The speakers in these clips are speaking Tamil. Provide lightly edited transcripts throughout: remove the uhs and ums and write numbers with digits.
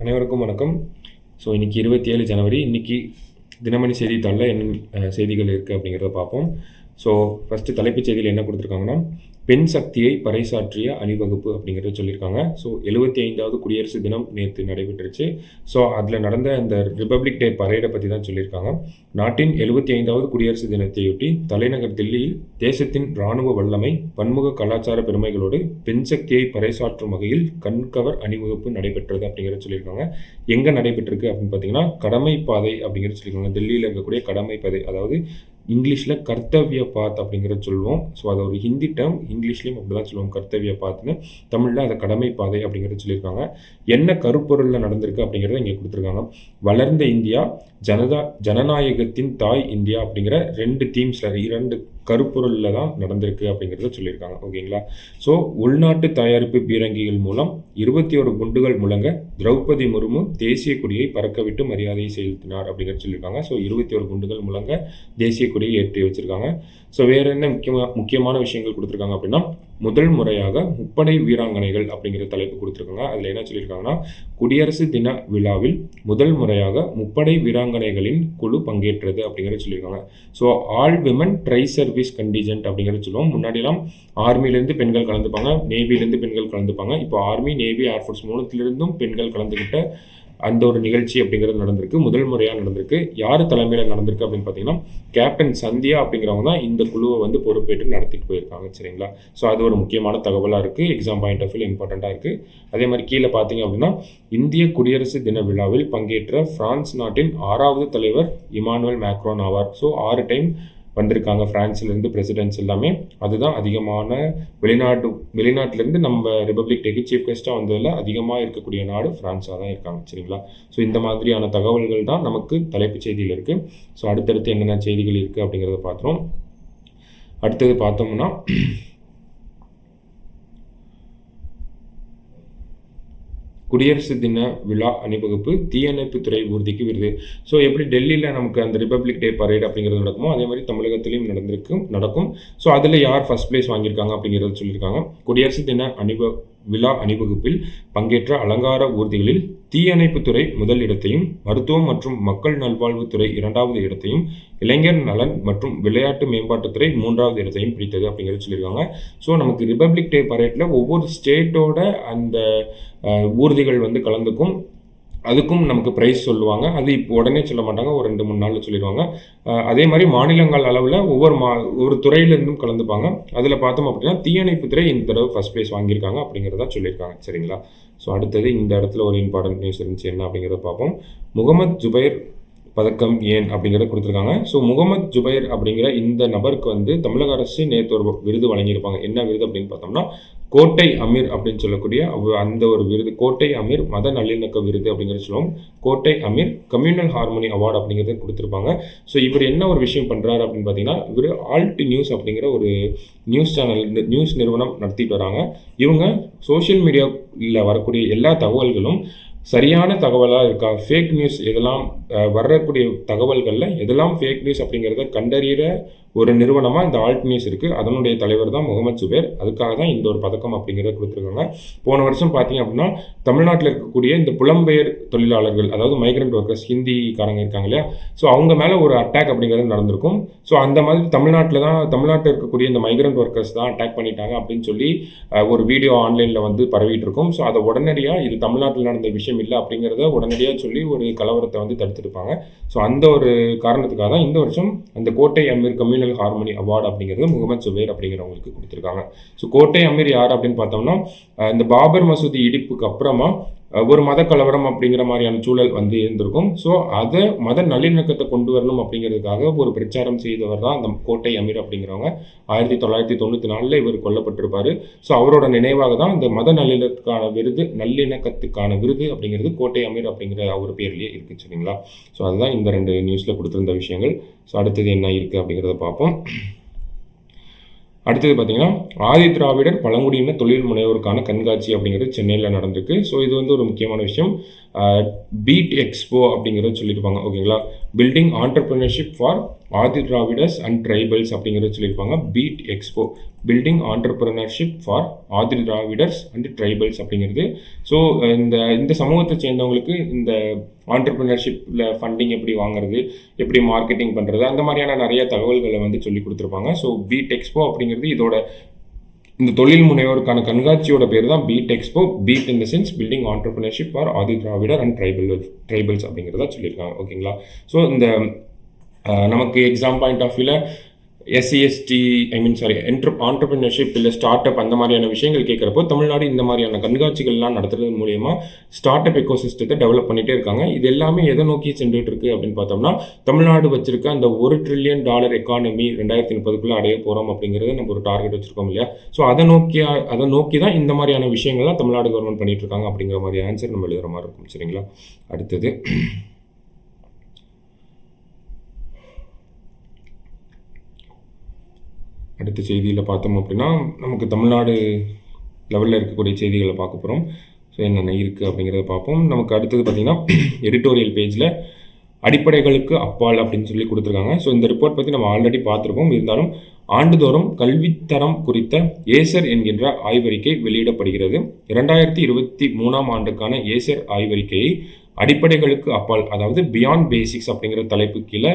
அனைவருக்கும் வணக்கம். ஸோ இன்றைக்கி 27 ஜனவரி. இன்றைக்கி தினமணி செய்தித்தாளில் என்ன செய்திகள் இருக்குது அப்படிங்கிறத பார்ப்போம். ஸோ ஃபஸ்ட்டு தலைப்புச் செய்தியில் என்ன கொடுத்துருக்காங்கன்னா, பெண் சக்தியை பறைசாற்றிய அணிவகுப்பு அப்படிங்கிறத சொல்லியிருக்காங்க. ஸோ 75வது குடியரசு தினம் நேற்று நடைபெற்றுச்சு. ஸோ அதில் நடந்த அந்த ரிப்பப்ளிக் டே பரேடை பற்றி தான் சொல்லியிருக்காங்க. நாட்டின் 75வது குடியரசு தினத்தையொட்டி தலைநகர் தில்லியில் தேசத்தின் இராணுவ வல்லமை, பன்முக கலாச்சார பெருமைகளோடு பெண் சக்தியை பறைசாற்றும் வகையில் கண்கவர் அணிவகுப்பு நடைபெற்றது அப்படிங்கிறத சொல்லியிருக்காங்க. எங்கே நடைபெற்றிருக்கு அப்படின்னு பார்த்தீங்கன்னா, கடமை பாதை அப்படிங்கிறத சொல்லியிருக்காங்க. டெல்லியில் இருக்கக்கூடிய கடமை பாதை, அதாவது இங்கிலீஷில் கர்த்தவ்ய பாத் அப்படிங்கிறத சொல்லுவோம். ஸோ அது ஒரு ஹிந்தி டேர்ம், இங்கிலீஷ்லேயும் அப்படி தான் சொல்லுவோம் கர்த்தவ்ய பாத்னு. தமிழில் அதை கடமை பாதை அப்படிங்கிறத சொல்லியிருக்காங்க. என்ன கருப்பொருளில் நடந்திருக்கு அப்படிங்கிறத இங்கே கொடுத்துருக்காங்க. வளர்ந்த இந்தியா, ஜனநாயகத்தின் தாய் இந்தியா அப்படிங்கிற 2 தீம்ஸில் 2 கருப்பொருளில் தான் நடந்திருக்கு அப்படிங்கிறத சொல்லியிருக்காங்க. ஓகேங்களா? ஸோ உள்நாட்டு தயாரிப்பு பீரங்கிகள் மூலம் 21 குண்டுகள் முழங்க திரௌபதி முர்மு தேசிய கொடியை பறக்கவிட்டு மரியாதையை செலுத்தினார் அப்படிங்கிறத சொல்லியிருக்காங்க. ஸோ 21 குண்டுகள் முழங்க தேசிய கொடியை ஏற்றி வச்சிருக்காங்க. ஸோ வேறு என்ன முக்கியமான விஷயங்கள் கொடுத்துருக்காங்க அப்படின்னா, முதல் முறையாக முப்படை வீராங்கனைகள் அப்படிங்கிற தலைப்பு கொடுத்துருக்காங்க. அதில் என்ன சொல்லியிருக்காங்கன்னா, குடியரசு தின விழாவில் முதல் முறையாக முப்படை வீராங்கனைகளின் குழு பங்கேற்றது அப்படிங்கிறத சொல்லியிருக்காங்க. So all women try service contingent அப்படிங்கிறத சொல்லுவோம். முன்னாடிலாம் ஆர்மிலேருந்து பெண்கள் கலந்துப்பாங்க, நேவிலேருந்து பெண்கள் கலந்துப்பாங்க. இப்போ ஆர்மி, நேவி, ஏர்ஃபோர்ஸ் 3த்திலிருந்தும் பெண்கள் கலந்துக்கிட்ட அந்த ஒரு நிகழ்ச்சி அப்படிங்கிறது நடந்திருக்கு. முதல் முறையாக நடந்திருக்கு. யார் தலைமையில் நடந்திருக்கு அப்படின்னு பார்த்தீங்கன்னா, கேப்டன் சந்தியா அப்படிங்கிறவங்க தான் இந்த குழுவை வந்து பொறுப்பேற்று நடத்திட்டு போயிருக்காங்க. சரிங்களா? ஸோ அது ஒரு முக்கியமான தகவலாக இருக்குது. எக்ஸாம் பாயிண்ட் ஆஃப் வியூ இம்பார்ட்டண்ட்டாக இருக்குது. அதே மாதிரி கீழே பார்த்தீங்க அப்படின்னா, இந்திய குடியரசு தின விழாவில் பங்கேற்ற பிரான்ஸ் நாட்டின் 6வது தலைவர் இமானுவேல் மேக்ரோன் ஆவார். ஸோ 6 டைம் வந்திருக்காங்க ஃப்ரான்ஸ்லேருந்து பிரசிடென்ட்ஸ் எல்லாமே. அதுதான் அதிகமான வெளிநாட்டிலேருந்து நம்ம ரிப்பப்ளிக் டேக்கு சீஃப் கெஸ்ட்டாக வந்ததில் அதிகமாக இருக்கக்கூடிய நாடு ஃப்ரான்ஸாக தான் இருக்காங்க. சரிங்களா? ஸோ இந்த மாதிரியான தகவல்கள் தான் நமக்கு தலைப்புச் செய்தியில் இருக்குது. ஸோ அடுத்தடுத்து என்னென்ன செய்திகள் இருக்குது அப்படிங்கிறத பார்த்துரும். அடுத்தது பார்த்தோம்னா, குடியரசு தின விழா அணிவகுப்பு தீயணைப்புத்துறை ஊர்திக்கு விருது. ஸோ எப்படி டெல்லியில் நமக்கு அந்த ரிப்பப்ளிக் டே பரேட் அப்படிங்கிறது நடக்குமோ, அதே மாதிரி தமிழகத்திலையும் நடக்கும். ஸோ அதில் யார் ஃபர்ஸ்ட் பிளேஸ் வாங்கியிருக்காங்க அப்படிங்கிறத சொல்லியிருக்காங்க. குடியரசு தின விழா அணிவகுப்பில் பங்கேற்ற அலங்கார ஊர்திகளில் தீயணைப்புத்துறை முதல் இடத்தையும், மருத்துவம் மற்றும் மக்கள் நல்வாழ்வுத்துறை 2வது இடத்தையும், இளைஞர் நலன் மற்றும் விளையாட்டு மேம்பாட்டுத்துறை 3வது இடத்தையும் பிடித்தது அப்படிங்கிறத சொல்லியிருக்காங்க. ஸோ நமக்கு ரிப்பப்ளிக் டே பரேட்டில் ஒவ்வொரு ஸ்டேட்டோட அந்த ஊர்திகள் வந்து கலந்துக்கும். அதுக்கும் நமக்கு ப்ரைஸ் சொல்லுவாங்க. அது இப்போ உடனே சொல்ல மாட்டாங்க, ஒரு 2-3 நாளில் சொல்லிடுவாங்க. அதே மாதிரி மாநிலங்கள் அளவில் ஒவ்வொரு துறையிலிருந்தும் கலந்துப்பாங்க. அதில் பார்த்தோம் அப்படின்னா, தீயணைப்புத்துறை இந்த தடவை ஃபர்ஸ்ட் பிளேஸ் வாங்கியிருக்காங்க அப்படிங்கிறத சொல்லியிருக்காங்க. சரிங்களா? ஸோ அடுத்தது இந்த இடத்துல ஒரு இம்பார்ட்டன்ட் நியூஸ் இருந்துச்சு, என்ன அப்படிங்கிறத பார்ப்போம். முகமது ஜுபைர் பதக்கம் ஏன் அப்படிங்கிறத கொடுத்துருக்காங்க. ஸோ முகமது ஜுபைர் அப்படிங்கிற இந்த நபருக்கு வந்து தமிழக அரசு நேற்று ஒரு விருது வழங்கியிருப்பாங்க. என்ன விருது அப்படின்னு பார்த்தோம்னா, கோட்டை அமீர் அப்படின்னு சொல்லக்கூடிய அந்த ஒரு விருது, கோட்டை அமீர் மத நல்லிணக்க விருது அப்படிங்கிறத சொல்லுவோம். கோட்டை அமீர் கம்யூனல் ஹார்மோனி அவார்டு அப்படிங்கிறத கொடுத்துருப்பாங்க. ஸோ இவர் என்ன ஒரு விஷயம் பண்ணுறாரு அப்படின்னு பார்த்தீங்கன்னா, இவர் ஆல்ட் நியூஸ் அப்படிங்கிற ஒரு நியூஸ் சேனல், நியூஸ் நிறுவனம் நடத்திட்டு வராங்க. இவங்க சோஷியல் மீடியாவில் வரக்கூடிய எல்லா தகவல்களும் சரியான தகவலாக இருக்கா, ஃபேக் நியூஸ் எதெல்லாம் வரக்கூடிய தகவல்களில் எதெல்லாம் ஃபேக் நியூஸ் அப்படிங்கிறத கண்டறிகிற ஒரு நிறுவனமாக இந்த ஆல்ட் நியூஸ் இருக்குது. அதனுடைய தலைவர் தான் முகமது ஜுபைர். அதுக்காக தான் இந்த ஒரு பதக்கம் அப்படிங்கிறத கொடுத்துருக்காங்க. போன வருஷம் பார்த்தீங்க அப்படின்னா, தமிழ்நாட்டில் இருக்கக்கூடிய இந்த புலம்பெயர் தொழிலாளர்கள், அதாவது மைக்ரண்ட் ஒர்க்கர்ஸ், ஹிந்திக்காரங்க இருக்காங்க இல்லையா, ஸோ அவங்க மேலே ஒரு அட்டாக் அப்படிங்கிறது நடந்திருக்கும். ஸோ அந்த மாதிரி தமிழ்நாட்டில் இருக்கக்கூடிய இந்த மைக்ரண்ட் ஒர்க்கர்ஸ் தான் அட்டாக் பண்ணிட்டாங்க அப்படின்னு சொல்லி ஒரு வீடியோ ஆன்லைனில் வந்து பரவிட்டு இருக்கும். ஸோ அதை உடனடியாக இது தமிழ்நாட்டில் நடந்த விஷயம் இல்லை அப்படிங்கிறத உடனடியாக சொல்லி ஒரு கலவரத்தை வந்து தடுத்துருப்பாங்க. ஸோ அந்த ஒரு காரணத்துக்காக தான் இந்த வருஷம் அந்த கோட்டை அமீர் கம்யூனல் ஹார்மோனி அவார்டு அப்படிங்கிறது முகமது ஜுபைர் அப்படிங்கிறவங்களுக்கு கொடுத்துருக்காங்க. ஸோ கோட்டை அமீர் யார் அப்படின்னு பார்த்தோம்னா, இந்த பாபர் மசூதி இடிப்புக்கு அப்புறமா ஒரு மத கலவரம் அப்படிங்கிற மாதிரியான சூழல் வந்து இருந்திருக்கும். ஸோ அதை மத நல்லிணக்கத்தை கொண்டு வரணும் அப்படிங்கிறதுக்காக ஒரு பிரச்சாரம் செய்தவர் தான் அந்த கோட்டை அமீர் அப்படிங்கிறவங்க. 1994 இவர் கொல்லப்பட்டிருப்பார். ஸோ அவரோட நினைவாக தான் இந்த மத நல்லிணக்கத்துக்கான விருது அப்படிங்கிறது கோட்டை அமீர் அப்படிங்கிற அவர் பேர்லேயே இருக்குது. சரிங்களா? ஸோ அதுதான் இந்த 2 நியூஸில் கொடுத்துருந்த விஷயங்கள். ஸோ அடுத்தது என்ன இருக்குது அப்படிங்கிறத பார்ப்போம். அடுத்தது பார்த்தீங்கன்னா, ஆதி திராவிடர் பழங்குடியின தொழில் முனைவோருக்கான கண்காட்சி அப்படிங்கிறது சென்னையில் நடந்திருக்கு. ஸோ இது வந்து ஒரு முக்கியமான விஷயம். பீட் எக்ஸ்போ அப்படிங்கிறத சொல்லியிருப்பாங்க. ஓகேங்களா, building entrepreneurship for Adi Dravidars and tribals அப்படிங்கிறத சொல்லியிருப்பாங்க. Beat expo, building entrepreneurship for Adi Dravidars and tribals அப்படிங்கிறது. ஸோ இந்த சமூகத்தை சேர்ந்தவங்களுக்கு இந்த ஆண்டர்பிரினர்ஷிப்பில் ஃபண்டிங் எப்படி வாங்குறது, எப்படி மார்க்கெட்டிங் பண்ணுறது, அந்த மாதிரியான நிறைய தகவல்களை வந்து சொல்லி கொடுத்துருப்பாங்க. ஸோ பீட் எக்ஸ்போ அப்படிங்கிறது இதோட இந்த தொழில் முனைவோருக்கான கண்காட்சியோட பேர் தான் BEAT expo. BEAT in the sense building entrepreneurship for Adi Dravidar and tribals அப்படிங்கிறதா சொல்லியிருக்காங்க. ஓகேங்களா, ஸோ இந்த நமக்கு எக்ஸாம் பாயிண்ட் ஆஃப் வியூவில் எஸ்சிஎஸ்டி ஆண்டர்பிரினர்ஷிப் இல்லை ஸ்டார்ட் அப் அந்த மாதிரியான விஷயங்கள் கேட்குறப்போ தமிழ்நாடு இந்த மாதிரியான கண்காட்சிகள்லாம் நடத்துறது மூலயமா ஸ்டார்ட் அப் எக்கோசிஸ்டத்தை டெவலப் பண்ணிகிட்டே இருக்காங்க. இது எல்லாமே எதை நோக்கி சென்றுட்டு இருக்கு அப்படின்னு பார்த்தோம்னா, தமிழ்நாடு வச்சிருக்க அந்த $1 trillion எக்கானமி 2030 அடைய போகிறோம் அப்படிங்கிறது நம்ம ஒரு டார்கெட் வச்சிருக்கோம் இல்லையா. ஸோ அதை நோக்கி தான் இந்த மாதிரியான விஷயங்கள்லாம் தமிழ்நாடு கவர்மெண்ட் பண்ணிட்டு இருக்காங்க அப்படிங்கிற மாதிரி ஆன்சர் நம்ம எழுதுகிற மாதிரி இருக்கும். சரிங்களா, அடுத்தது அடுத்த செய்தியில் பார்த்தோம் அப்படின்னா நமக்கு தமிழ்நாடு லெவலில் இருக்கக்கூடிய செய்திகளை பார்க்க போகிறோம். ஸோ என்னென்ன இருக்குது அப்படிங்கிறத பார்ப்போம். நமக்கு அடுத்தது பார்த்திங்கன்னா எடிட்டோரியல் பேஜில் அடிப்படைகளுக்கு அப்பால் அப்படின்னு சொல்லி கொடுத்துருக்காங்க. ஸோ இந்த ரிப்போர்ட் பற்றி நம்ம ஆல்ரெடி பார்த்துருக்கோம். இருந்தாலும் ஆண்டுதோறும் கல்வித்தரம் குறித்த ஏசர் என்கின்ற ஆய்வறிக்கை வெளியிடப்படுகிறது. 2023 ஆண்டுக்கான ஏசர் ஆய்வறிக்கையை அடிப்படைகளுக்கு அப்பால், அதாவது பியாண்ட் பேசிக்ஸ் அப்படிங்கிற தலைப்பு கீழே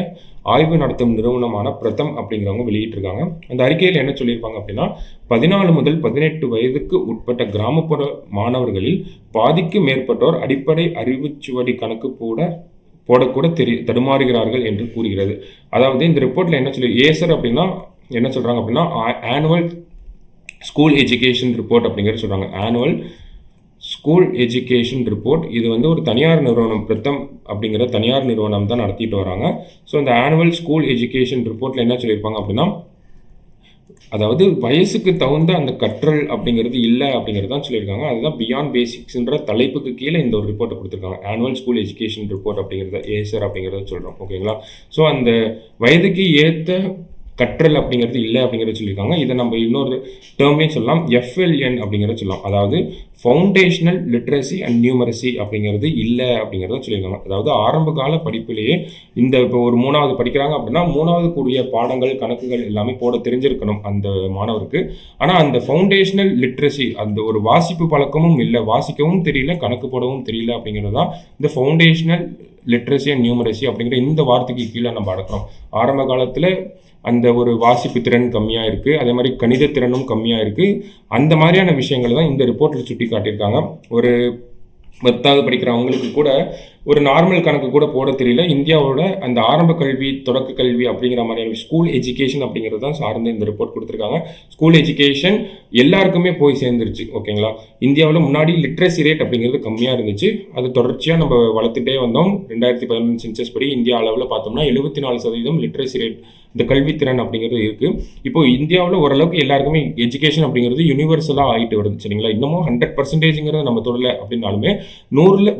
ஆய்வு நடத்தும் நிறுவனமான பிரதம் அப்படிங்கிறவங்க வெளியிட்டிருக்காங்க. அந்த அறிக்கையில் என்ன சொல்லியிருப்பாங்க அப்படின்னா, 14 முதல் 18 வயதுக்கு உட்பட்ட கிராமப்புற மாணவர்களில் பாதிக்கு மேற்பட்டோர் அடிப்படை அறிவுச்சுவடி கணக்கு போடக்கூட தடுமாறுகிறார்கள் என்று கூறுகிறது. அதாவது இந்த ரிப்போர்ட்டில் என்ன சொல்லி ஏசர் அப்படின்னா என்ன சொல்கிறாங்க அப்படின்னா, ஆனுவல் ஸ்கூல் எஜுகேஷன் ரிப்போர்ட் அப்படிங்கிறது சொல்கிறாங்க. ஆனுவல் ஸ்கூல் எஜுகேஷன் ரிப்போர்ட் இது வந்து ஒரு தனியார் நிறுவனம், பிரதம் அப்படிங்கிற தனியார் நிறுவனம் தான் நடத்திட்டு வராங்க. ஸோ இந்த ஆனுவல் ஸ்கூல் எஜுகேஷன் ரிப்போர்ட்டில் என்ன சொல்லியிருப்பாங்க அப்படின்னா, அதாவது வயசுக்கு தகுந்த அந்த கற்றல் அப்படிங்கிறது இல்லை அப்படிங்கிறது தான் சொல்லியிருக்காங்க. அதுதான் பியாண்ட் பேசிக்ஸ்ன்ற தலைப்புக்கு கீழே இந்த ஒரு ரிப்போர்ட்டை கொடுத்துருக்காங்க. ஆனுவல் ஸ்கூல் எஜுகேஷன் ரிப்போர்ட் அப்படிங்கிறத ஏசர் அப்படிங்கிறத சொல்கிறோம். ஓகேங்களா, ஸோ அந்த வயதுக்கு ஏற்ற கற்றல் அப்படிங்கிறது இல்லை அப்படிங்கிறத சொல்லியிருக்காங்க. இதை நம்ம இன்னொரு டேர்ம்லேயும் சொல்லலாம், FLN அப்படிங்கிறத சொல்லலாம். அதாவது ஃபவுண்டேஷனல் லிட்ரஸி அண்ட் நியூமரசி அப்படிங்கிறது இல்லை அப்படிங்கிறத சொல்லியிருக்காங்க. அதாவது ஆரம்ப கால படிப்பிலேயே இப்போ ஒரு 3வது படிக்கிறாங்க அப்படின்னா 3வது கூடிய பாடங்கள் கணக்குகள் எல்லாமே போட தெரிஞ்சிருக்கணும் அந்த மாணவருக்கு. ஆனால் அந்த ஃபவுண்டேஷனல் லிட்ரஸி, அந்த ஒரு வாசிப்பு பழக்கமும் இல்லை, வாசிக்கவும் தெரியல கணக்கு போடவும் தெரியல அப்படிங்கிறது தான் இந்த ஃபவுண்டேஷனல் லிட்ரஸி அண்ட் நியூமரசி அப்படிங்கிற இந்த வார்த்தைக்கு கீழே நம்ம அடக்கிறோம். ஆரம்ப காலத்தில் அந்த ஒரு வாசிப்பு திறன் கம்மியாக இருக்குது, அதே மாதிரி கணித திறனும் கம்மியாக இருக்குது. அந்த மாதிரியான விஷயங்கள் தான் இந்த ரிப்போர்ட்டில் சுட்டி காட்டியிருக்காங்க. ஒரு 10வது படிக்கிறவங்களுக்கு கூட ஒரு நார்மல் கணக்கு கூட போட தெரியல. இந்தியாவோட அந்த ஆரம்ப கல்வி, தொடக்க கல்வி அப்படிங்கிற மாதிரியான ஸ்கூல் எஜுகேஷன் அப்படிங்கிறது தான் சார்ந்து இந்த ரிப்போர்ட் கொடுத்துருக்காங்க. ஸ்கூல் எஜுகேஷன் எல்லாருக்குமே போய் சேர்ந்துருச்சு. ஓகேங்களா, இந்தியாவில் முன்னாடி லிட்ரஸி ரேட் அப்படிங்கிறது கம்மியாக இருந்துச்சு. அது தொடர்ச்சியாக நம்ம வளர்த்துட்டே வந்தோம். 2011 சென்சஸ் படி இந்தியா அளவில் பார்த்தோம்னா 74% லிட்ரஸி ரேட், இந்த கல்வித்திறன் அப்படிங்கிறது இருக்குது. இப்போ இந்தியாவில் ஓரளவுக்கு எல்லாருக்குமே எஜுகேஷன் அப்படிங்கிறது யூனிவர்சலாக ஆகிட்டு வருது. சரிங்களா, இன்னமும் 100%ங்கிறத நம்ம தொடரல அப்படின்னாலுமே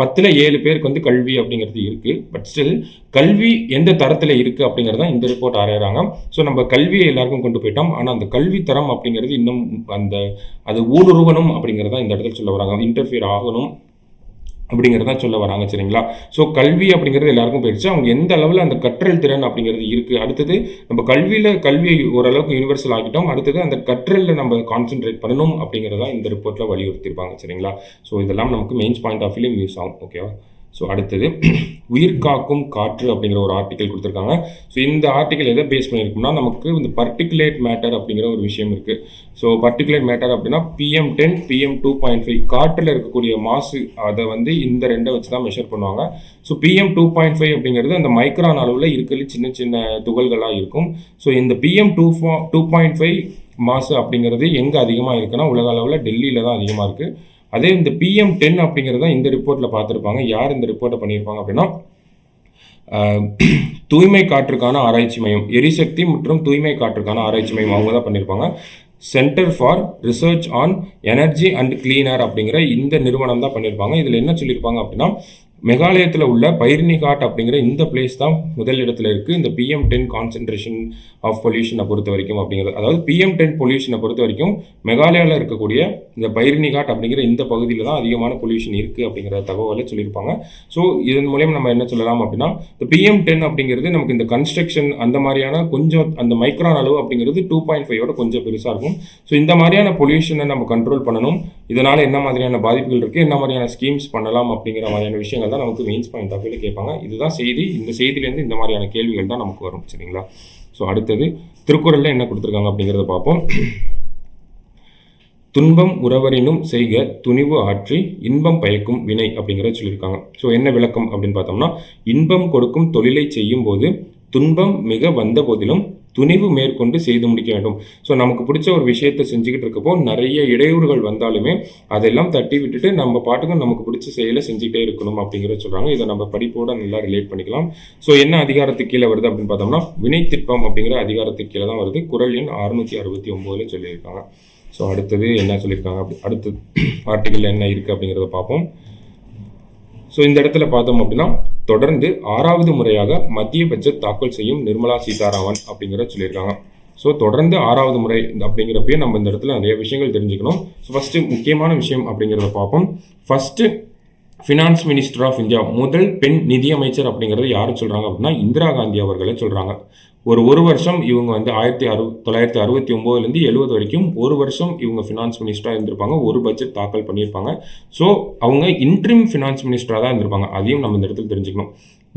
10ல் 7 பேருக்கு வந்து கல்வி அப்படிங்கிறது இருக்குது. பட் ஸ்டில் கல்வி எந்த தரத்தில் இருக்குது அப்படிங்கிறது தான் இந்த ரிப்போர்ட் ஆராயிறாங்க. ஸோ நம்ம கல்வியை எல்லாருக்கும் கொண்டு போயிட்டோம். ஆனால் அந்த கல்வி தரம் அப்படிங்கிறது இன்னும் அது ஊடுருவணும் அப்படிங்கிறதான் இந்த இடத்துல சொல்ல வராங்க. இன்டர்ஃபியர் ஆகணும் அப்படிங்கிறத சொல்ல வராங்க. சரிங்களா, ஸோ கல்வி அப்படிங்கிறது எல்லாருக்கும் போயிடுச்சு. அவங்க எந்த அளவில் அந்த கற்றல் திறன் அப்படிங்கிறது இருக்குது. அடுத்தது நம்ம கல்வியை ஓரளவுக்கு யூனிவர்சல் ஆகிட்டோம். அடுத்தது அந்த கற்றலில் நம்ம கான்சென்ட்ரேட் பண்ணணும் அப்படிங்கிறதா இந்த ரிப்போர்ட்டில் வலியுறுத்தியிருப்பாங்க. சரிங்களா, ஸோ இதெல்லாம் நமக்கு மெயின்ஸ் பாயிண்ட் ஆஃப் வியூலையும் யூஸ் ஆகும். ஓகேவா, ஸோ அடுத்தது உயிர் காக்கும் காற்று அப்படிங்கிற ஒரு ஆர்டிக்கல் கொடுத்துருக்காங்க. ஸோ இந்த ஆர்டிக்கல் எதை பேஸ் பண்ணியிருக்கோம்னா, நமக்கு இந்த பர்டிகுலேட் மேட்டர் அப்படிங்கிற ஒரு விஷயம் இருக்குது. ஸோ பர்டிகுலேட் மேட்டர் அப்படின்னா PM10, PM2.5 காற்றில் இருக்கக்கூடிய மாசு, அதை வந்து இந்த ரெண்டை வச்சு தான் மெஷர் பண்ணுவாங்க. ஸோ PM2.5 அப்படிங்கிறது அந்த மைக்ரான் அளவில் இருக்கிற சின்ன சின்ன துகள்களாக இருக்கும். ஸோ இந்த PM2.5 மாசு அப்படிங்கிறது எங்கே அதிகமாக இருக்குன்னா உலக அளவில் டெல்லியில் தான் அதிகமாக இருக்குது. அதே இந்த PM10 அப்படிங்கிறது தான் இந்த ரிப்போர்ட்டில் பார்த்துருப்பாங்க. யார் இந்த ரிப்போர்ட்டை பண்ணியிருப்பாங்க அப்படின்னா, தூய்மை காற்றுக்கான ஆராய்ச்சி மையம், எரிசக்தி மற்றும் தூய்மை காற்றுக்கான ஆராய்ச்சி மையம் அவங்க தான் பண்ணியிருப்பாங்க. Centre for research on energy and cleaner அப்படிங்கிற இந்த நிறுவனம் தான் பண்ணியிருப்பாங்க. இதில் என்ன சொல்லியிருப்பாங்க அப்படின்னா, மெகாலயத்தில் உள்ள பைர்னிகாட் அப்படிங்கிற இந்த பிளேஸ் தான் முதல் இடத்துல இருக்குது இந்த PM10 கான்சன்ட்ரேஷன் ஆஃப் பொல்யூஷனை பொறுத்த வரைக்கும் அப்படிங்கிறது. அதாவது PM10 பொல்யூஷனை பொறுத்த வரைக்கும் மெகாலயாவில் இருக்கக்கூடிய இந்த பைர்னிகாட் அப்படிங்கிற இந்த பகுதியில் தான் அதிகமான பொல்யூஷன் இருக்குது அப்படிங்கிற தகவலை சொல்லியிருப்பாங்க. ஸோ இதன் மூலியம் நம்ம என்ன சொல்லலாம் அப்படின்னா இந்த PM10 அப்படிங்கிறது நமக்கு இந்த கன்ஸ்ட்ரக்ஷன் அந்த மாதிரியான கொஞ்சம் அந்த மைக்ரான் அளவு அப்படிங்கிறது 2.5 கொஞ்சம் பெருசாக இருக்கும். ஸோ இந்த மாதிரியான பொல்யூஷனை நம்ம கண்ட்ரோல் பண்ணணும். இதனால் என்ன மாதிரியான பாதிப்புகள் இருக்குது, என்ன மாதிரியான ஸ்கீம்ஸ் பண்ணலாம் அப்படிங்கிற மாதிரியான விஷயங்கள் தான் நமக்கு மெயின்ஸ் பாயிண்ட் ஆஃப் வியூல கேட்பாங்க. இதுதான் செய்தி. இந்த செய்தியிலேருந்து இந்த மாதிரியான கேள்விகள் தான் நமக்கு வரும். சரிங்களா? ஸோ அடுத்தது திருக்குறளில் என்ன கொடுத்துருக்காங்க அப்படிங்கிறத பார்ப்போம். துன்பம் உறவரினும் செய்க துணிவு ஆற்றி இன்பம் பயக்கும் வினை அப்படிங்கிறத சொல்லியிருக்காங்க. ஸோ என்ன விளக்கம் அப்படின்னு பார்த்தோம்னா, இன்பம் கொடுக்கும் தொழிலை செய்யும் போது துன்பம் மிக வந்த போதிலும் துணிவு மேற்கொண்டு செய்து முடிக்க வேண்டும். ஸோ நமக்கு பிடிச்ச ஒரு விஷயத்தை செஞ்சுக்கிட்டு இருக்கப்போ நிறைய இடையூறுகள் வந்தாலுமே அதெல்லாம் தட்டி விட்டுட்டு நம்ம பாட்டுக்கும் நமக்கு பிடிச்ச செயலை செஞ்சுக்கிட்டே இருக்கணும் அப்படிங்கிறத சொல்கிறாங்க. இதை நம்ம படிப்போட நல்லா ரிலேட் பண்ணிக்கலாம். ஸோ என்ன அதிகாரத்துக்கு கீழே வருது அப்படின்னு பார்த்தோம்னா, வினைத்திற்பம் அப்படிங்கிற அதிகாரத்துக்கு கீழே தான் வருது. குறள் எண் 669 சொல்லியிருக்காங்க. ஸோ அடுத்தது என்ன சொல்லியிருக்காங்க, அடுத்த ஆர்டிக்கல் என்ன இருக்குது அப்படிங்கிறத பார்ப்போம். ஸோ இந்த இடத்துல பார்த்தோம் அப்படின்னா, தொடர்ந்து 6வது முறையாக மத்திய பட்ஜெட் தாக்கல் செய்யும் நிர்மலா சீதாராமன் அப்படிங்கிறத சொல்லியிருக்காங்க. ஸோ தொடர்ந்து 6வது முறை அப்படிங்கிறப்பயே நம்ம இந்த இடத்துல நிறைய விஷயங்கள் தெரிஞ்சுக்கணும். ஸோ ஃபஸ்ட்டு முக்கியமான விஷயம் அப்படிங்கிறத பார்ப்போம். First finance minister of India, முதல் பெண் நிதியமைச்சர் அப்படிங்கிறது யார் சொல்கிறாங்க அப்படின்னா இந்திரா காந்தி அவர்களை சொல்கிறாங்க. ஒரு வருஷம் இவங்க வந்து 1969 70 வரைக்கும் ஒரு வருஷம் இவங்க ஃபினான்ஸ் மினிஸ்டராக இருந்திருப்பாங்க. ஒரு பட்ஜெட் தாக்கல் பண்ணியிருப்பாங்க. ஸோ அவங்க இன்ட்ரிம் ஃபினான்ஸ் மினிஸ்டராக தான் இருந்திருப்பாங்க. அதையும் நம்ம இந்த இடத்துல தெரிஞ்சுக்கணும்.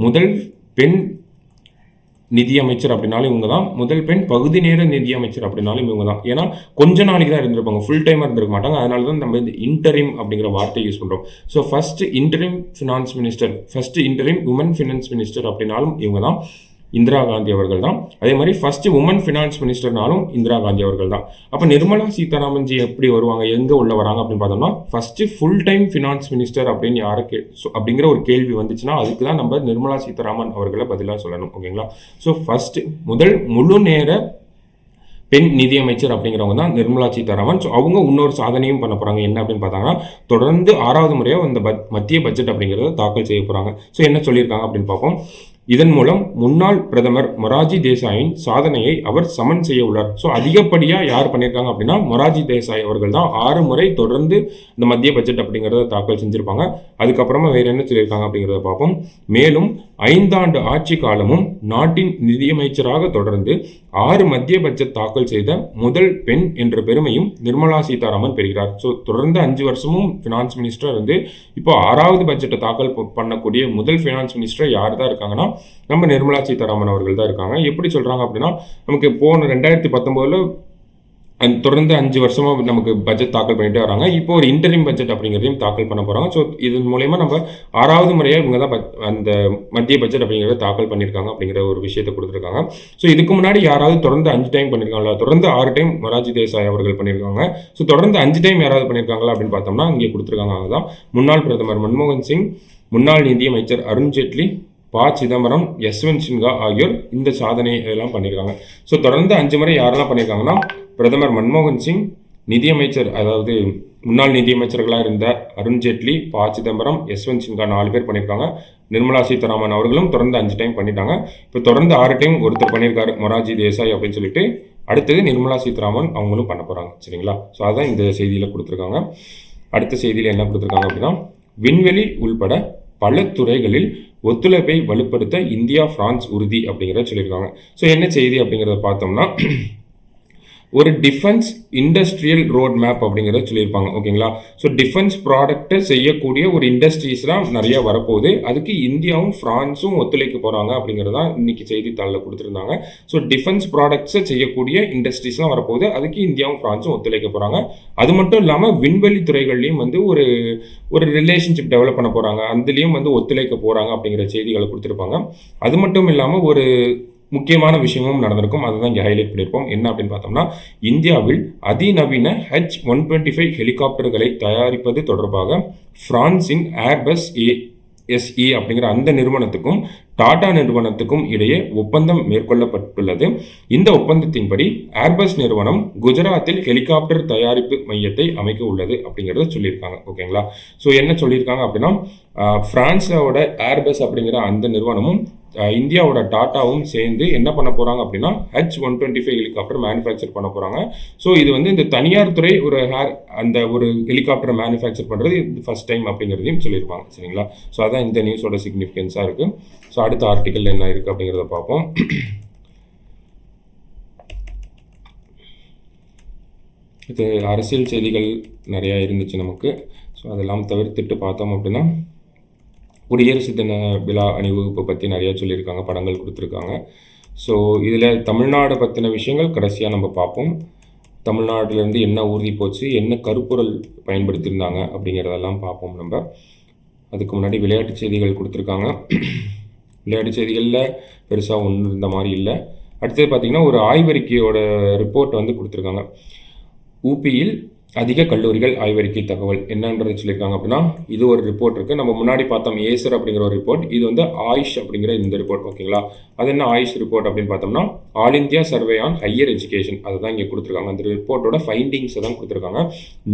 முதல் பெண் நிதியமைச்சர் அப்படின்னாலும் இவங்க தான். முதல் பெண் பகுதி நேர நிதியமைச்சர் அப்படின்னாலும் இவங்க தான். ஏன்னா கொஞ்ச நாளைக்கு தான் இருந்திருப்பாங்க, ஃபுல் டைமாக இருந்திருக்க மாட்டாங்க. அதனால தான் நம்ம இந்த இன்டரிம் அப்படிங்கிற வார்த்தையை யூஸ் பண்ணுறோம். So first interim finance minister, first interim woman finance minister அப்படின்னாலும் இவங்க தான், இந்திரா காந்தி அவர்கள் தான். அதே மாதிரி ஃபர்ஸ்ட் உமன் ஃபினான்ஸ் மினிஸ்டர்னாலும் இந்திரா காந்தி அவர்கள் தான். அப்போ நிர்மலா சீதாராமன் ஜி எப்படி வருவாங்க, எங்கே உள்ள வராங்க அப்படின்னு பார்த்தோம்னா, first full time finance minister அப்படின்னு யாருக்கு அப்படிங்கிற ஒரு கேள்வி வந்துச்சுன்னா அதுக்கு தான் நம்ம நிர்மலா சீதாராமன் அவர்களை பதிலாக சொல்லணும். ஓகேங்களா? ஸோ ஃபர்ஸ்ட் முதல் முழு நேர பெண் நிதியமைச்சர் அப்படிங்கிறவங்க தான் நிர்மலா சீதாராமன். ஸோ அவங்க இன்னொரு சாதனையும் பண்ண போகிறாங்க. என்ன அப்படின்னு பார்த்தாங்கன்னா, தொடர்ந்து 6வது முறையாக இந்த மத்திய பட்ஜெட் அப்படிங்கிறத தாக்கல் செய்ய போகிறாங்க. ஸோ என்ன சொல்லியிருக்காங்க அப்படின்னு பார்ப்போம். இதன் மூலம் முன்னாள் பிரதமர் மொராஜி தேசாயின் சாதனையை அவர் சமன் செய்ய உள்ளார். ஸோ அதிகப்படியாக யார் பண்ணியிருக்காங்க அப்படின்னா மொராஜி தேசாய் அவர்கள் தான் 6 முறை தொடர்ந்து இந்த மத்திய பட்ஜெட் அப்படிங்கிறத தாக்கல் செஞ்சுருப்பாங்க. அதுக்கப்புறமா வேறு என்ன சொல்லியிருக்காங்க அப்படிங்கிறத பார்ப்போம். மேலும் 5 ஆண்டு ஆட்சி காலமும் நாட்டின் நிதியமைச்சராக தொடர்ந்து 6 மத்திய பட்ஜெட் தாக்கல் செய்த முதல் பெண் என்ற பெருமையும் நிர்மலா சீதாராமன் பெறுகிறார். ஸோ தொடர்ந்து 5 வருஷமும் ஃபினான்ஸ் மினிஸ்டர் இருந்து இப்போ 6வது பட்ஜெட்டை தாக்கல் பண்ணக்கூடிய முதல் ஃபினான்ஸ் மினிஸ்டர் யார் தான் இருக்காங்கன்னா நம்ம நிர்மலா சீதாராமன் அவர்கள் தான் இருக்காங்க. எப்படி சொல்றாங்க அப்படின்னா, நமக்கு போன 2019 தொடர்ந்து 5 வருஷமாக நமக்கு பட்ஜெட் தாக்கல் பண்ணிட்டே வராங்க. இப்போ ஒரு இன்டரிம் பட்ஜெட் அப்படிங்கிறதையும் தாக்கல் பண்ண போகிறாங்க. ஸோ இதன் மூலயமா நம்ம 6வது முறையாக இவங்க தான் அந்த மத்திய பட்ஜெட் அப்படிங்கிறத தாக்கல் பண்ணியிருக்காங்க அப்படிங்கிற ஒரு விஷயத்தை கொடுத்துருக்காங்க. ஸோ இதுக்கு முன்னாடி யாராவது தொடர்ந்து 5 டைம் பண்ணியிருக்காங்களா? தொடர்ந்து 6 டைம் மொராஜி தேசாய் அவர்கள் பண்ணியிருக்காங்க. ஸோ தொடர்ந்து 5 டைம் யாராவது பண்ணியிருக்காங்களா அப்படின்னு பார்த்தோம்னா இங்கே கொடுத்துருக்காங்க. அதுதான் முன்னாள் பிரதமர் மன்மோகன் சிங், முன்னாள் நிதியமைச்சர் அருண்ஜேட்லி, ப. சிதம்பரம், யஸ்வந்த் சின்ஹா ஆகியோர் இந்த சாதனை எல்லாம் பண்ணியிருக்காங்க. ஸோ தொடர்ந்து 5 முறை யாரெல்லாம் பண்ணியிருக்காங்கன்னா, பிரதமர் மன்மோகன் சிங், நிதியமைச்சர் அதாவது முன்னாள் நிதியமைச்சர்களாக இருந்த அருண்ஜேட்லி, ப. சிதம்பரம், யஸ்வந்த் சின்ஹா 4 பேர் பண்ணியிருக்காங்க. நிர்மலா சீதாராமன் அவர்களும் தொடர்ந்து 5 டைம் பண்ணிட்டாங்க. இப்போ தொடர்ந்து 6 டைம் ஒருத்தர் பண்ணியிருக்காரு, மொராஜி தேசாய் அப்படின்னு சொல்லிட்டு. அடுத்தது நிர்மலா சீதாராமன் அவங்களும் பண்ண போகிறாங்க. சரிங்களா? ஸோ அதான் இந்த செய்தியில் கொடுத்துருக்காங்க. அடுத்த செய்தியில் என்ன கொடுத்துருக்காங்க அப்படின்னா, விண்வெளி உள்பட பல துறைகளில் ஒத்துழைப்பை வலுப்படுத்த இந்தியா பிரான்ஸ் உறுதி அப்படிங்கிறத சொல்லியிருக்காங்க. ஸோ என்ன செய்தி அப்படிங்கிறத பார்த்தோம்னா, ஒரு டிஃபென்ஸ் இண்டஸ்ட்ரியல் ரோட் மேப் அப்படிங்கிறத சொல்லியிருப்பாங்க. ஓகேங்களா? ஸோ டிஃபென்ஸ் ப்ராடக்டை செய்யக்கூடிய ஒரு இண்டஸ்ட்ரீஸ்லாம் நிறைய வரப்போகுது. அதுக்கு இந்தியாவும் ஃப்ரான்ஸும் ஒத்துழைக்க போகிறாங்க அப்படிங்கிறதான் இன்னைக்கு செய்தித்தாளில் கொடுத்துருந்தாங்க. ஸோ டிஃபென்ஸ் ப்ராடக்ட்ஸை செய்யக்கூடிய இண்டஸ்ட்ரீஸ்லாம் வரப்போகுது. அதுக்கு இந்தியாவும் ஃப்ரான்ஸும் ஒத்துழைக்க போகிறாங்க. அது மட்டும் இல்லாமல் விண்வெளி துறைகள்லையும் வந்து ஒரு ரிலேஷன்ஷிப் டெவலப் பண்ண போகிறாங்க. அதுலேயும் வந்து ஒத்துழைக்க போகிறாங்க அப்படிங்கிற செய்திகளை கொடுத்துருப்பாங்க. அது மட்டும் இல்லாமல் ஒரு முக்கியமான விஷயமும் நடந்திருக்கும். அதுதான் இங்கே ஹைலைட் பண்ணியிருப்போம். என்ன அப்படின்னு பார்த்தோம்னா, இந்தியாவில் அதிநவீன H-125 ஹெலிகாப்டர்களை தயாரிப்பது தொடர்பாக பிரான்சின் ஏர்பஸ் SE அப்படிங்கிற அந்த நிறுவனத்துக்கும் டாடா நிறுவனத்துக்கும் இடையே ஒப்பந்தம் மேற்கொள்ளப்பட்டுள்ளது. இந்த ஒப்பந்தத்தின்படி ஏர்பஸ் நிறுவனம் குஜராத்தில் ஹெலிகாப்டர் தயாரிப்பு மையத்தை அமைக்க உள்ளது அப்படிங்கிறத சொல்லியிருக்காங்க. ஓகேங்களா? ஸோ என்ன சொல்லியிருக்காங்க அப்படின்னா, பிரான்ஸோட ஏர்பஸ் அப்படிங்கிற அந்த நிறுவனமும் இந்தியாவோட டாட்டாவும் சேர்ந்து என்ன பண்ண போகிறாங்க அப்படின்னா H-125 ஹெலிகாப்டர் மேனுஃபேக்சர் பண்ண போகிறாங்க. ஸோ இது வந்து இந்த தனியார் துறை அந்த ஒரு ஹெலிகாப்டர் மேனுஃபேக்சர் பண்ணுறது இது ஃபர்ஸ்ட் டைம் அப்படிங்கிறதையும் சொல்லியிருப்பாங்க. சரிங்களா? ஸோ அதான் இந்த நியூஸோட சிக்னிஃபிகன்ஸாக இருக்குது. ஸோ அடுத்த ஆர்டிக்கல் என்ன இருக்குது அப்படிங்கிறத பார்ப்போம். இது அரசியல் செய்திகள் நிறையா இருந்துச்சு நமக்கு. ஸோ அதெல்லாம் தவிர்த்துட்டு பார்த்தோம் அப்படின்னா குடியரசு தின விழா அணிவகுப்பை பற்றி நிறையா சொல்லியிருக்காங்க, படங்கள் கொடுத்துருக்காங்க. ஸோ இதில் தமிழ்நாடு பற்றின விஷயங்கள் கடைசியாக நம்ம பார்ப்போம். தமிழ்நாட்டிலேருந்து என்ன ஊர்தி போச்சு, என்ன கருப்பொருள் பயன்படுத்தியிருந்தாங்க அப்படிங்கிறதெல்லாம் பார்ப்போம் நம்ம. அதுக்கு முன்னாடி விளையாட்டு செய்திகள் கொடுத்துருக்காங்க. விளையாட்டு செய்திகளில் பெருசாக ஒன்றும் இருந்த மாதிரி இல்லை. அடுத்தது பார்த்திங்கன்னா ஒரு ஆய்வறிக்கையோட ரிப்போர்ட் வந்து கொடுத்துருக்காங்க. ஊபியில் அதிக கல்லூரிகள் ஆய்வறிக்கை தகவல் என்னன்றது சொல்லியிருக்காங்க அப்படின்னா இது ஒரு ரிப்போர்ட் இருக்குது. நம்ம முன்னாடி பார்த்தோம் ஏசர் அப்படிங்கிற ஒரு ரிப்போர்ட், இது வந்து ஆயுஷ் அப்படிங்கிற இந்த ரிப்போர்ட். ஓகேங்களா? அது என்ன ஆயுஷ் ரிப்போர்ட் அப்படின்னு பார்த்தோம்னா all India survey on higher education, அதை தான் இங்கே கொடுத்துருக்காங்க. அந்த ரிப்போர்ட்டோட ஃபைண்டிங்ஸை தான் கொடுத்துருக்காங்க.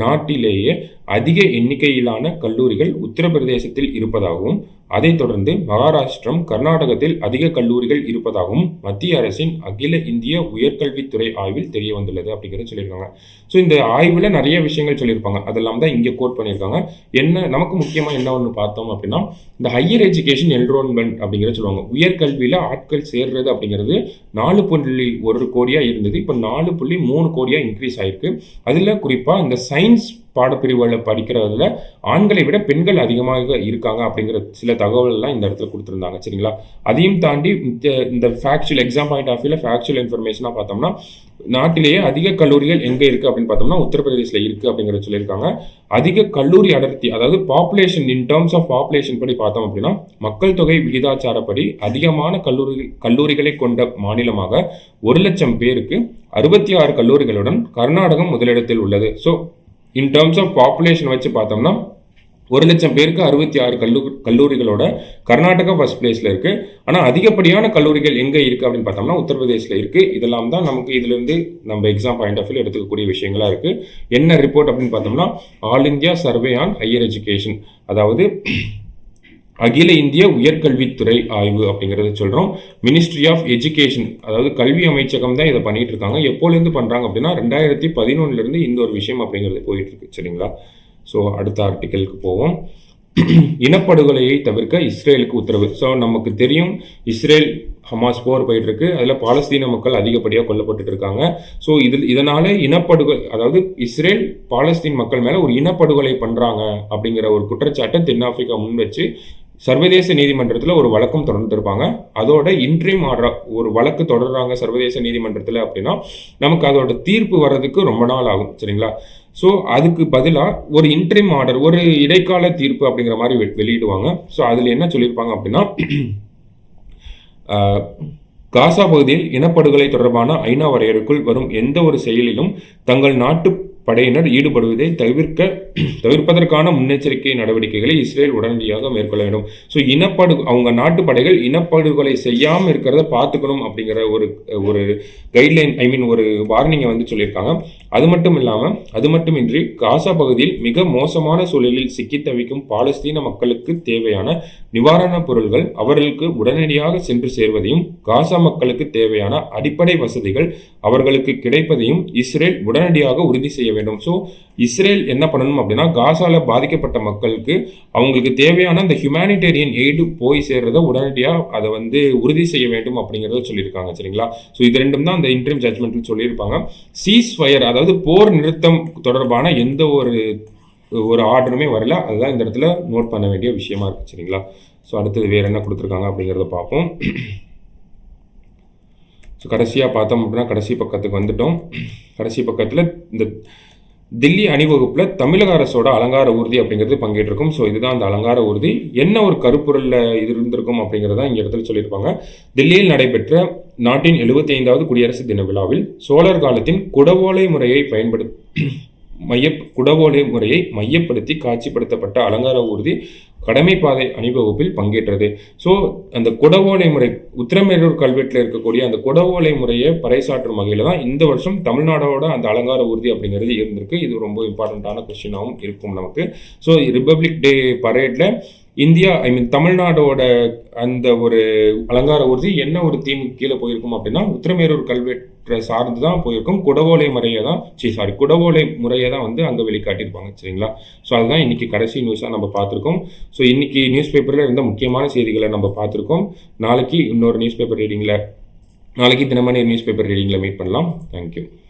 நாட்டிலேயே அதிக எண்ணிக்கையிலான கல்லூரிகள் உத்தரப்பிரதேசத்தில் இருப்பதாகவும் அதைத் தொடர்ந்து மகாராஷ்டிரம், கர்நாடகத்தில் அதிக கல்லூரிகள் இருப்பதாகவும் மத்திய அரசின் அகில இந்திய உயர்கல்வித்துறை ஆய்வில் தெரிய வந்துள்ளது அப்படிங்கிறத சொல்லியிருக்காங்க. ஸோ இந்த ஆய்வில் நிறைய விஷயங்கள் சொல்லியிருப்பாங்க, அதெல்லாம் தான் இங்கே கோட் பண்ணியிருக்காங்க. என்ன நமக்கு முக்கியமாக என்ன ஒன்று பார்த்தோம் அப்படின்னா இந்த ஹையர் எஜுகேஷன் என்ரோல்மெண்ட் அப்படிங்கிறத சொல்லுவாங்க. உயர்கல்வியில் ஆட்கள் சேர்றது அப்படிங்கிறது 4.1 கோடியாக இருந்தது, இப்போ 4.3 கோடியாக இன்க்ரீஸ் ஆயிருக்கு. அதில் குறிப்பாக இந்த சயின்ஸ் பாடப்பிரிவுகளை படிக்கிறதுல ஆண்களை விட பெண்கள் அதிகமாக இருக்காங்க அப்படிங்கிற சில தகவல்லாம் இந்த இடத்துல கொடுத்துருந்தாங்க. சரிங்களா? அதையும் தாண்டி இந்த ஃபேக்சுவல் எக்ஸாம் பாயிண்ட் ஆஃப் வியூவில் ஃபேக்சுவல் இன்ஃபர்மேஷனாக பார்த்தோம்னா நாட்டிலேயே அதிக கல்லூரிகள் எங்கே இருக்குது அப்படின்னு பார்த்தோம்னா உத்தரப்பிரதேசில் இருக்குது அப்படிங்கிறத சொல்லியிருக்காங்க. அதிக கல்லூரி அடர்த்தி, அதாவது population in terms of population படி பார்த்தோம் அப்படின்னா மக்கள் தொகை விகிதாச்சாரப்படி அதிகமான கல்லூரிகளை கொண்ட மாநிலமாக 1,00,000 பேருக்கு 66 கல்லூரிகளுடன் கர்நாடகம் முதலிடத்தில் உள்ளது. So in terms of population வச்சு பார்த்தோம்னா 1,00,000 பேருக்கு 66 கல்லூரிகளோட கர்நாடகா ஃபர்ஸ்ட் பிளேஸில் இருக்குது. ஆனால் அதிகப்படியான கல்லூரிகள் எங்கே இருக்குது அப்படின்னு பார்த்தோம்னா உத்தரப்பிரதேசில் இருக்குது. இதெல்லாம் தான் நமக்கு இதிலிருந்து நம்ம எக்ஸாம் பாயிண்ட் ஆஃப் வியூ எடுத்துக்கக்கூடிய விஷயங்களாக இருக்குது. என்ன ரிப்போர்ட் அப்படின்னு பார்த்தோம்னா all India survey on higher education, அதாவது அகில இந்திய உயர்கல்வித்துறை ஆய்வு அப்படிங்கிறத சொல்கிறோம். மினிஸ்ட்ரி ஆஃப் எஜுகேஷன், அதாவது கல்வி அமைச்சகம் தான் இதை பண்ணிட்டு இருக்காங்க. எப்போலேருந்து பண்ணுறாங்க அப்படின்னா 2011 இந்த ஒரு விஷயம் அப்படிங்கிறது போயிட்டு இருக்கு. சரிங்களா? ஸோ அடுத்த ஆர்டிக்கலுக்கு போவோம். இனப்படுகொலையை தவிர்க்க இஸ்ரேலுக்கு உத்தரவு. ஸோ நமக்கு தெரியும் இஸ்ரேல் ஹமாஸ் போர் போயிட்டு இருக்கு, அதில் பாலஸ்தீன மக்கள் அதிகப்படியாக கொல்லப்பட்டு இருக்காங்க. ஸோ இதனால இனப்படுகொலை, அதாவது இஸ்ரேல் பாலஸ்தீன் மக்கள் மேலே ஒரு இனப்படுகொலை பண்ணுறாங்க அப்படிங்கிற ஒரு குற்றச்சாட்டை தென்னாப்பிரிக்கா முன் வச்சு சர்வதேச நீதிமன்றத்தில் ஒரு வழக்கம் தொடர்ந்துருப்பாங்க. அதோட இன்ட்ரீம் ஆர்டர் ஒரு வழக்கு தொடர்றாங்க சர்வதேச நீதிமன்றத்தில் அப்படின்னா நமக்கு அதோட தீர்ப்பு வர்றதுக்கு ரொம்ப நாள் ஆகும். சரிங்களா? ஸோ அதுக்கு பதிலாக ஒரு இன்ட்ரீம் ஆர்டர், ஒரு இடைக்கால தீர்ப்பு அப்படிங்கிற மாதிரி வெளியிடுவாங்க. ஸோ அதில் என்ன சொல்லியிருப்பாங்க அப்படின்னா காசா பகுதியில் இனப்படுகொலை தொடர்பான ஐநா வரையறைக்குள் வரும் எந்த ஒரு செயலிலும் தங்கள் நாட்டு படையினர் ஈடுபடுவதை தவிர்ப்பதற்கான முன்னெச்சரிக்கை நடவடிக்கைகளை இஸ்ரேல் உடனடியாக மேற்கொள்ள வேண்டும். ஸோ அவங்க நாட்டு படைகள் இனப்படுகொலை செய்யாமல் இருக்கிறத பார்த்துக்கணும் அப்படிங்கிற ஒரு கைட்லைன், ஒரு வார்னிங்கை வந்து சொல்லியிருக்காங்க. அது மட்டுமின்றி காசா பகுதியில் மிக மோசமான சூழலில் சிக்கி தவிக்கும் பாலஸ்தீன மக்களுக்கு தேவையான நிவாரணப் பொருட்கள் அவர்களுக்கு உடனடியாக சென்று சேர்வதையும் காசா மக்களுக்கு தேவையான அடிப்படை வசதிகள் அவர்களுக்கு கிடைப்பதையும் இஸ்ரேல் உடனடியாக உறுதி செய்ய வேண்டும். ஸோ இஸ்ரேல் என்ன பண்ணணும் அப்படின்னா காசால பாதிக்கப்பட்ட மக்களுக்கு அவங்களுக்கு தேவையான அந்த ஹியூமானிட்டேரியன் எய்டு போய் சேர்றதை உடனடியாக அதை வந்து உறுதி செய்ய வேண்டும் அப்படிங்கிறத சொல்லியிருக்காங்க. சரிங்களா? ஸோ இது ரெண்டும் தான் அந்த இன்ட்ரீம் ஜட்மெண்ட்டில் சொல்லியிருப்பாங்க. சீஸ் ஃபயர், அதாவது போர் நிறுத்தம் தொடர்பான எந்த ஒரு ஆர்டருமே வரல. அதுதான் இந்த இடத்துல நோட் பண்ண வேண்டிய விஷயமா இருக்குது. சரிங்களா? ஸோ அடுத்தது வேறு என்ன கொடுத்துருக்காங்க அப்படிங்கிறத பார்ப்போம். ஸோ கடைசியாக பார்த்தோம் அப்படின்னா கடைசி பக்கத்துக்கு வந்துட்டோம். கடைசி பக்கத்தில் இந்த தில்லி அணிவகுப்பில் தமிழக அரசோட அலங்கார ஊர்தி அப்படிங்கிறது பங்கேற்றிருக்கும். ஸோ இதுதான் அந்த அலங்கார ஊர்தி. என்ன ஒரு கருப்பொருளில் இது இருந்திருக்கும் அப்படிங்கிறத இங்கே இடத்துல சொல்லியிருப்பாங்க. தில்லியில் நடைபெற்ற நாட்டின் 75வது குடியரசு தின விழாவில் சோழர் காலத்தின் குடவோலை குடவோலை முறையை மையப்படுத்தி காட்சிப்படுத்தப்பட்ட அலங்கார ஊர்தி கடமைப்பாதை அணிவகுப்பில் பங்கேற்றது. ஸோ அந்த குடவோலை முறை உத்திரமேரூர் கல்வெட்டில் இருக்கக்கூடிய அந்த குடவோலை முறையை பறைசாற்றும் வகையில் தான் இந்த வருஷம் தமிழ்நாடோட அந்த அலங்கார ஊர்தி அப்படிங்கிறது இருந்திருக்கு. இது ரொம்ப இம்பார்ட்டண்ட்டான கொஸ்டினாகவும் இருக்கும் நமக்கு. ஸோ ரிப்பப்ளிக் டே பரேடில் தமிழ்நாடோட அந்த ஒரு அலங்கார ஊர்தி என்ன ஒரு தீமுக்கு கீழே போயிருக்கும் அப்படின்னா உத்திரமேரூர் கல்வெட்டை சார்ந்து தான் போயிருக்கும். குடவோலை முறையை தான் வந்து அங்கே வெளிக்காட்டியிருப்பாங்க. சரிங்களா? ஸோ அதுதான் இன்னைக்கு கடைசி நியூஸாக நம்ம பார்த்துருக்கோம். ஸோ இன்னைக்கு நியூஸ் பேப்பரில் இருந்த முக்கியமான செய்திகளை நம்ம பார்த்துருக்கோம். நாளைக்கு தினமணி நியூஸ் பேப்பர் ரீடிங்கில் மீட் பண்ணலாம். தேங்க்யூ.